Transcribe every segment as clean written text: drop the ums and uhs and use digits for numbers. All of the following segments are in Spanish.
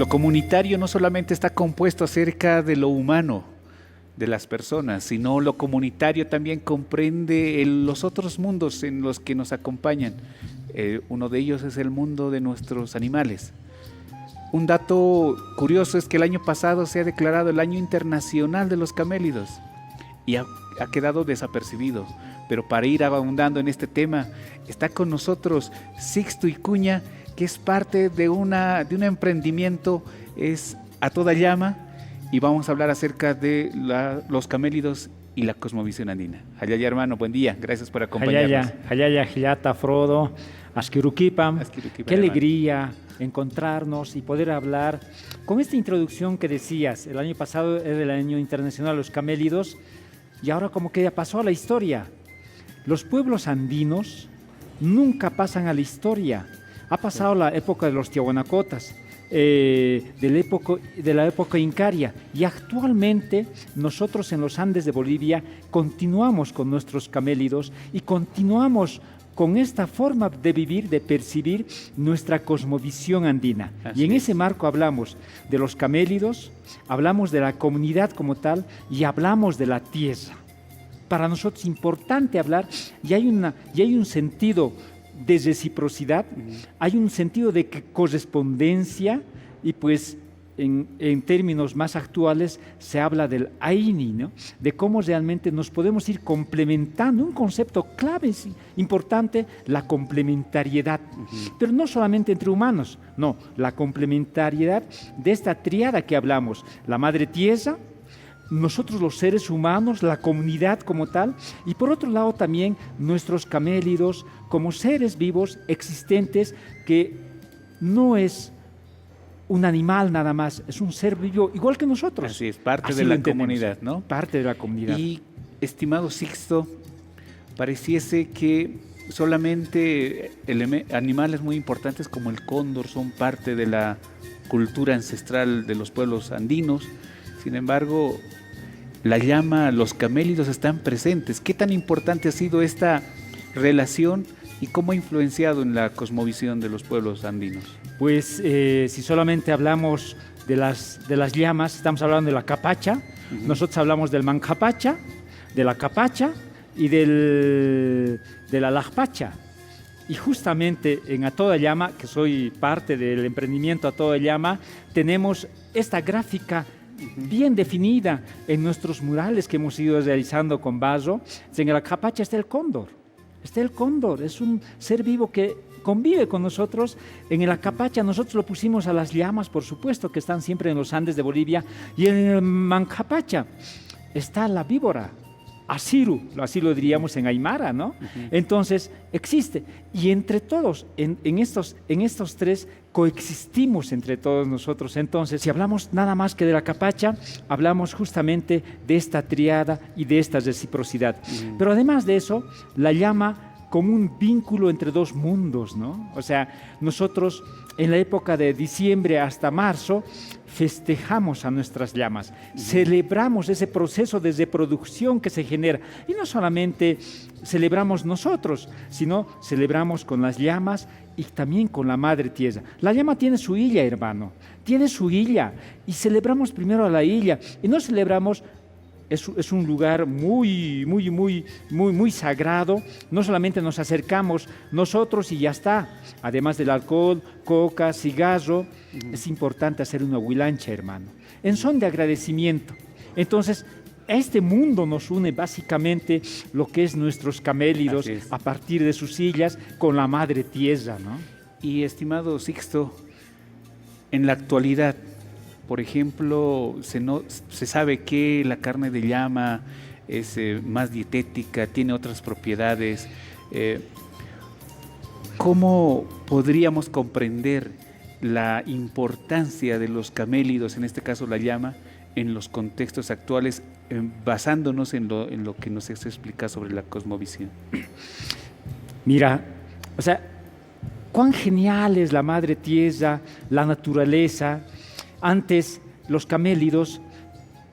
Lo comunitario no solamente está compuesto acerca de lo humano, de las personas, sino lo comunitario también comprende los otros mundos en los que nos acompañan. Uno de ellos es el mundo de nuestros animales. Un dato curioso es que el año pasado se ha declarado el Año Internacional de los Camélidos y ha quedado desapercibido. Pero para ir abundando en este tema, está con nosotros Sixto Icuña, que es parte de un emprendimiento, es A Toda Llama, y vamos a hablar acerca de los camélidos y la cosmovisión andina. Hayaya, hermano, buen día, gracias por acompañarnos. Hayaya, Gilata, Frodo, Asquirukipam, qué alegría encontrarnos y poder hablar con esta introducción que decías. El año pasado era el Año Internacional de los Camélidos y ahora como que ya pasó a la historia. Los pueblos andinos nunca pasan a la historia. Ha pasado la época de los Tiahuanacotas, de la época incaria, y actualmente nosotros en los Andes de Bolivia continuamos con nuestros camélidos y continuamos con esta forma de vivir, de percibir nuestra cosmovisión andina. Y en ese marco hablamos de los camélidos, hablamos de la comunidad como tal y hablamos de la tierra. Para nosotros es importante hablar y hay un sentido de reciprocidad, hay un sentido de correspondencia y pues en términos más actuales se habla del Aini, ¿no? De cómo realmente nos podemos ir complementando, un concepto clave, importante, la complementariedad, pero no solamente entre humanos, no, la complementariedad de esta tríada que hablamos, la madre tierra, nosotros los seres humanos, la comunidad como tal, y por otro lado también nuestros camélidos como seres vivos existentes que no es un animal nada más, es un ser vivo igual que nosotros. Así es, parte de la comunidad, ¿no? Parte de la comunidad. Y, estimado Sixto, pareciese que solamente animales muy importantes como el cóndor son parte de la cultura ancestral de los pueblos andinos. Sin embargo, la llama, los camélidos están presentes. ¿Qué tan importante ha sido esta relación y cómo ha influenciado en la cosmovisión de los pueblos andinos? Pues si solamente hablamos de las llamas, estamos hablando de la capacha, nosotros hablamos del mancapacha, de la capacha y de la lajpacha. Y justamente en A Toda Llama, que soy parte del emprendimiento A Toda Llama, tenemos esta gráfica bien definida en nuestros murales que hemos ido realizando con barro. En la capacha está el cóndor. Es un ser vivo que convive con nosotros. En la capacha nosotros lo pusimos a las llamas, por supuesto, que están siempre en los Andes de Bolivia, y en el mancapacha está la víbora, asiru, así lo diríamos en aymara, ¿no? Entonces existe, y entre todos, en estos tres coexistimos entre todos nosotros. Entonces, si hablamos nada más que de la capacha, hablamos justamente de esta triada y de esta reciprocidad. Pero además de eso, la llama como un vínculo entre dos mundos, ¿no? O sea, nosotros en la época de diciembre hasta marzo festejamos a nuestras llamas, celebramos ese proceso de reproducción que se genera, y no solamente celebramos nosotros, sino celebramos con las llamas y también con la madre tierra. La llama tiene su hilla, hermano, tiene su hilla, y celebramos primero a la hilla, y no celebramos. Es un lugar muy sagrado. No solamente nos acercamos nosotros y ya está. Además del alcohol, coca, cigarro, es importante hacer una huilancha, hermano, en son de agradecimiento. Entonces, a este mundo nos une básicamente lo que es nuestros camélidos a partir de sus sillas con la madre tierra, ¿no? Y estimado Sixto, en la actualidad, por ejemplo, se sabe que la carne de llama es más dietética, tiene otras propiedades. ¿Cómo podríamos comprender la importancia de los camélidos, en este caso la llama, en los contextos actuales, basándonos en lo que nos explica sobre la cosmovisión? Mira, o sea, cuán genial es la madre tierra, la naturaleza. Antes, los camélidos,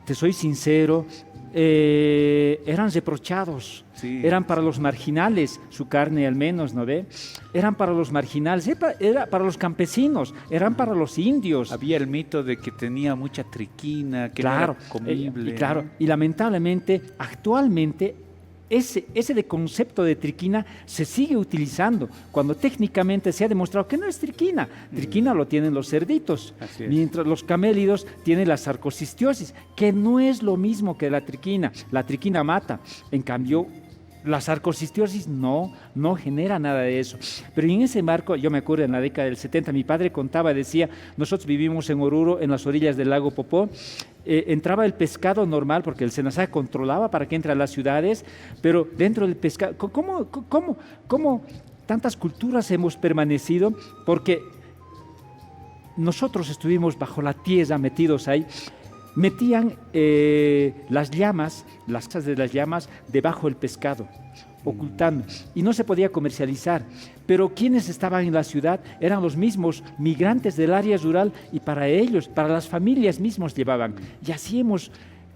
te soy sincero, eran reprochados, Sí, eran para los marginales, su carne al menos, ¿no ve? Eran para los marginales, era para los campesinos, eran para los indios. había el mito de que tenía mucha triquina, que Claro, no era comible. claro, y lamentablemente, actualmente, ese de concepto de triquina se sigue utilizando, cuando técnicamente se ha demostrado que no es triquina. Triquina lo tienen los cerditos, Así es. mientras los camélidos tienen la sarcocistiosis, que no es lo mismo que la triquina. La triquina mata, en cambio, la sarcocistiosis no genera nada de eso. Pero en ese marco, yo me acuerdo en la década del 70, mi padre contaba, decía, nosotros vivimos en Oruro, en las orillas del lago Popó, entraba el pescado normal, porque el SENASA controlaba para que entre a las ciudades, pero dentro del pescado, ¿cómo tantas culturas hemos permanecido? Porque nosotros estuvimos bajo la tierra, metidos ahí, metían las llamas, las casas de las llamas, debajo del pescado, ocultando, y no se podía comercializar. Pero quienes estaban en la ciudad eran los mismos migrantes del área rural, y para ellos, para las familias mismos llevaban. Y así hemos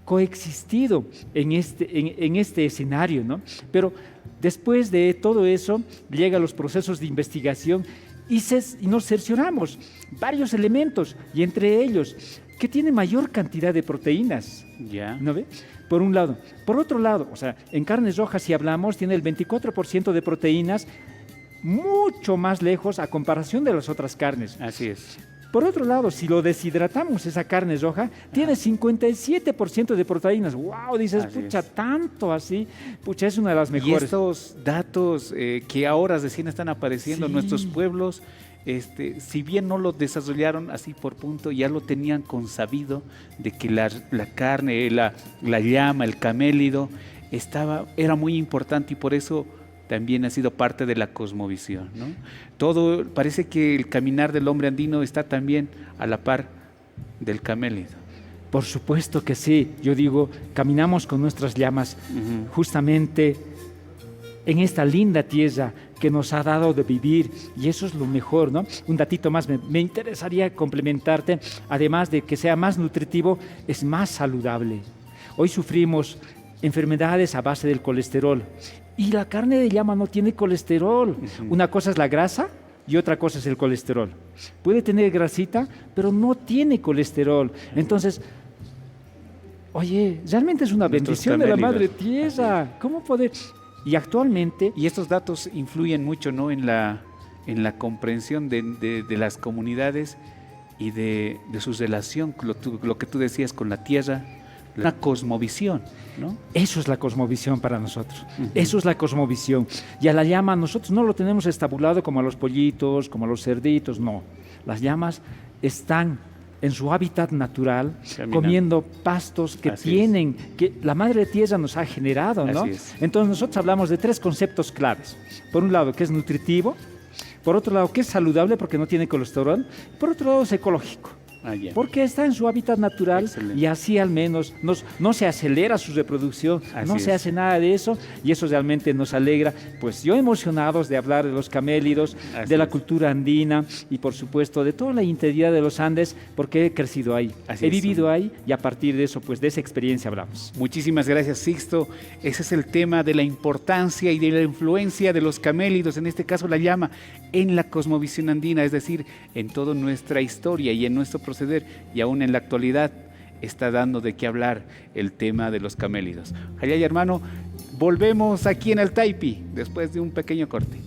coexistido en este escenario, ¿no? Pero después de todo eso, llegan los procesos de investigación y nos cercioramos varios elementos, y entre ellos, que tiene mayor cantidad de proteínas, Ya. ¿no ve? Por un lado. Por otro lado, o sea, en carnes rojas, si hablamos, tiene el 24% de proteínas, mucho más lejos a comparación de las otras carnes. Así es. Por otro lado, si lo deshidratamos, esa carne roja, tiene 57% de proteínas. ¡Wow! Dices, Así pucha, es. tanto así. Pucha, es una de las Y mejores. estos datos que ahora recién están apareciendo en Sí. nuestros pueblos, si bien no lo desarrollaron así por punto, ya lo tenían consabido de que la carne, la llama, el camélido, era muy importante, y por eso también ha sido parte de la cosmovisión, ¿no? Todo, parece que el caminar del hombre andino está también a la par del camélido. Por supuesto que sí. Yo digo, caminamos con nuestras llamas justamente en esta linda tierra que nos ha dado de vivir, y eso es lo mejor, ¿no? Un datito más, me interesaría complementarte, además de que sea más nutritivo, es más saludable. Hoy sufrimos enfermedades a base del colesterol, y la carne de llama no tiene colesterol. Una cosa es la grasa y otra cosa es el colesterol. Puede tener grasita, pero no tiene colesterol. Entonces, oye, realmente es una Nuestros bendición de la Madre camélidos. Tierra. ¿Cómo poder? Y actualmente, Y estos datos influyen mucho, ¿no?, en la comprensión de las comunidades y de su relación, lo que tú decías, con la tierra, la cosmovisión, ¿no? eso es la cosmovisión para nosotros. Ujú. Eso es la cosmovisión. Y a la llama nosotros no lo tenemos estabulado como a los pollitos, como a los cerditos, no. Las llamas están en su hábitat natural, Caminando. comiendo pastos que Así tienen, que la Madre Tierra nos ha generado, ¿no? Así es. Entonces nosotros hablamos de tres conceptos claves. Por un lado, que es nutritivo; por otro lado, que es saludable porque no tiene colesterol; por otro lado, es ecológico, Ah, ya. porque está en su hábitat natural. Excelente. Y así al menos no se acelera su reproducción, Así no se es. hace nada de eso, y eso realmente nos alegra. Pues yo emocionados de hablar de los camélidos, Así de la es. cultura andina, y por supuesto de toda la integridad de los Andes, porque he crecido ahí, Así he es. vivido ahí, y a partir de eso, pues de esa experiencia hablamos. Muchísimas gracias, Sixto. Ese es el tema de la importancia y de la influencia de los camélidos, en este caso la llama, en la cosmovisión andina, es decir, en toda nuestra historia y en nuestro proceder, y aún en la actualidad está dando de qué hablar el tema de los camélidos. Jayaya, hermano, volvemos aquí en el Taipi después de un pequeño corte.